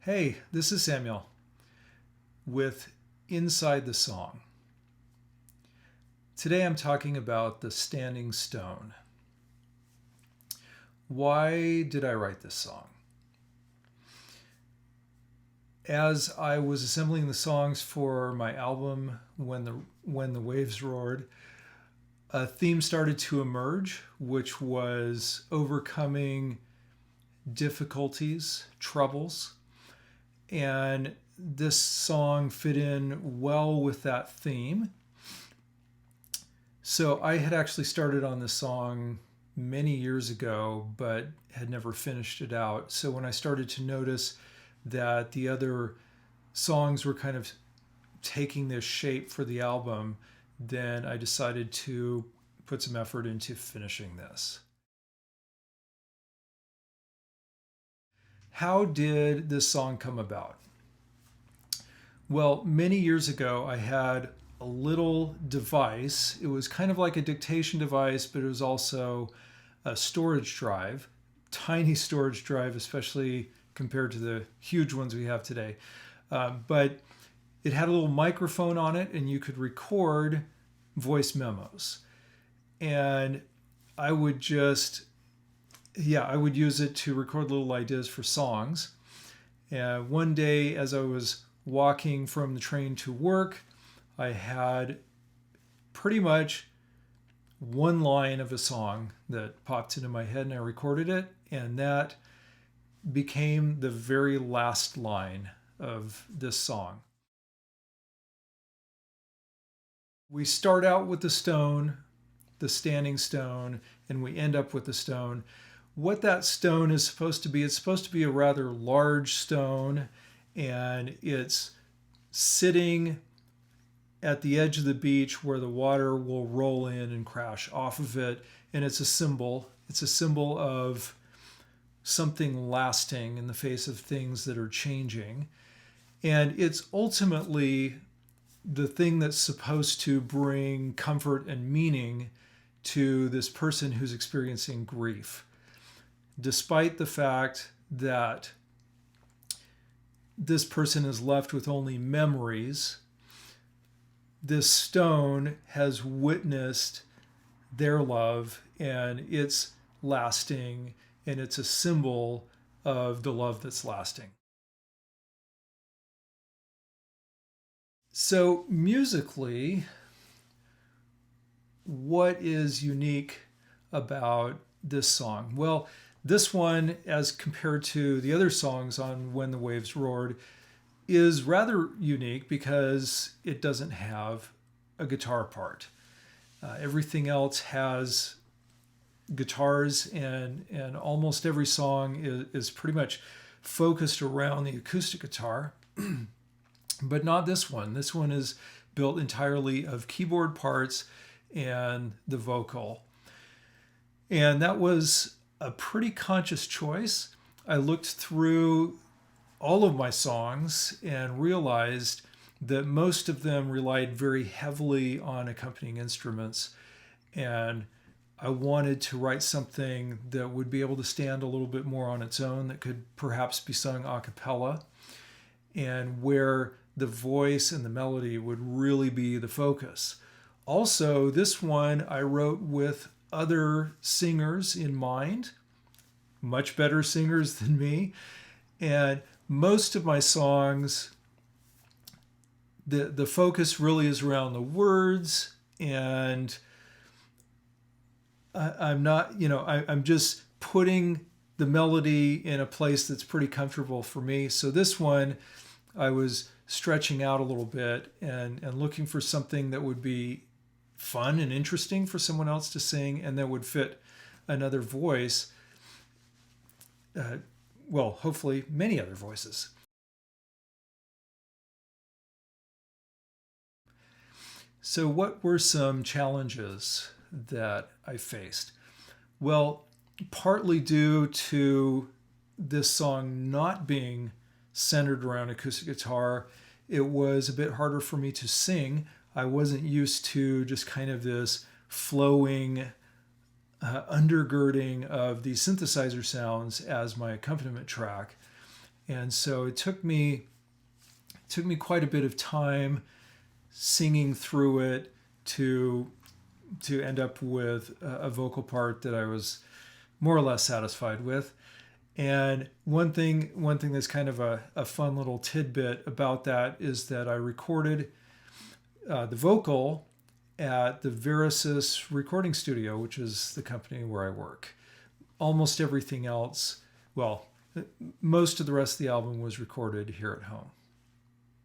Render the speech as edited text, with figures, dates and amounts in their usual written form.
Hey, this is Samuel with Inside the Song. Today I'm talking about the Standing Stone. Why did I write this song? As I was assembling the songs for my album When the Waves Roared, a theme started to emerge, which was overcoming difficulties, troubles. And this song fit in well with that theme. So I had actually started on this song many years ago, but had never finished it out. So when I started to notice that the other songs were kind of taking this shape for the album, then I decided to put some effort into finishing this. How did this song come about? Well, many years ago, I had a little device. It was kind of like a dictation device, but it was also a storage drive, tiny storage drive, especially compared to the huge ones we have today. But it had a little microphone on it, and you could record voice memos. And I would I would use it to record little ideas for songs. And one day, as I was walking from the train to work, I had pretty much one line of a song that popped into my head, and I recorded it, and that became the very last line of this song. We start out with the stone, the standing stone, and we end up with the stone. What that stone is supposed to be, it's supposed to be a rather large stone, and it's sitting at the edge of the beach where the water will roll in and crash off of it. And it's a symbol. It's a symbol of something lasting in the face of things that are changing. And it's ultimately the thing that's supposed to bring comfort and meaning to this person who's experiencing grief, despite the fact that this person is left with only memories. This stone has witnessed their love, and it's lasting, and it's a symbol of the love that's lasting. So musically, what is unique about this song? Well, this one, as compared to the other songs on When the Waves Roared, is rather unique because it doesn't have a guitar part. Everything else has guitars, and almost every song is pretty much focused around the acoustic guitar, but not this one. This one is built entirely of keyboard parts and the vocal. And that was a pretty conscious choice. I looked through all of my songs and realized that most of them relied very heavily on accompanying instruments. And I wanted to write something that would be able to stand a little bit more on its own, that could perhaps be sung a cappella, and where the voice and the melody would really be the focus. Also, this one I wrote with other singers in mind, much better singers than me. And most of my songs, the focus really is around the words, and I'm not, I'm just putting the melody in a place that's pretty comfortable for me. So this one, I was stretching out a little bit and looking for something that would be fun and interesting for someone else to sing, and that would fit another voice. Hopefully many other voices. So what were some challenges that I faced? Well, partly due to this song not being centered around acoustic guitar, it was a bit harder for me to sing. I wasn't used to just kind of this flowing undergirding of these synthesizer sounds as my accompaniment track. And so it took me quite a bit of time singing through it to end up with a vocal part that I was more or less satisfied with. And one thing that's kind of a fun little tidbit about that is that I recorded the vocal at the Verisys recording studio, which is the company where I work. Almost everything else, well, most of the rest of the album was recorded here at home.